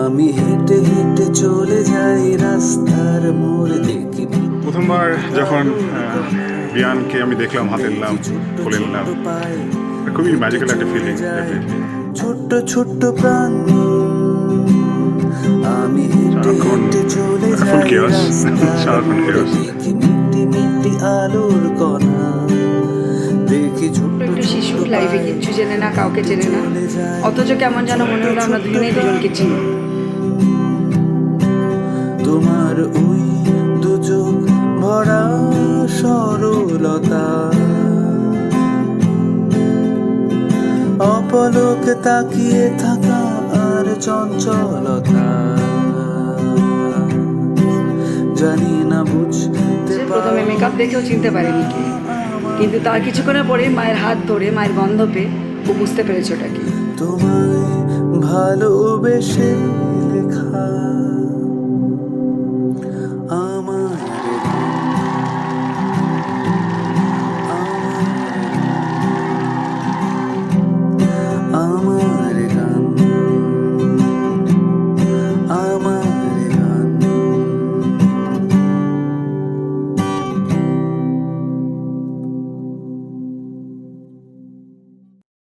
আমি হেঁটে হেঁটে চলে যাই রাস্তার মোড় দেখি প্রথমবার যখন বিয়ানকে আমি দেখলাম, হাতে নিলাম, কোলে নিলাম, খুবই ম্যাজিক্যাল একটা ফিলিং। ছোট্ট ছোট্ট প্রাণ আমি হেঁটে হেঁটে চলে যাই রাস্তার মোড় দেখি মিটি মিটি আলোর কণা দেখি ছোট্ট একটু শিশু ছোট্ট লাইফে কিচ্ছু চেনে না, কাউকে চেনে না, অথচ কেমন যেন মনে হলো আমরা দুজনেই দুজনকে চিনি। তোমার ওই দু চোখ ভরা সরলতা অপলকে তাকিয়ে থাকা আর চঞ্চলতা জানি না বুঝতে প্রথমে মেকআপ দেখেও চিনতে পারেনি কে, কিন্তু তার কিছুক্ষণের পরে মায়ের হাত ধরে মায়ের গন্ধ পেয়ে ও বুঝতে পেরেছে ওটা কি। তোমায় ভালোবেসে লেখা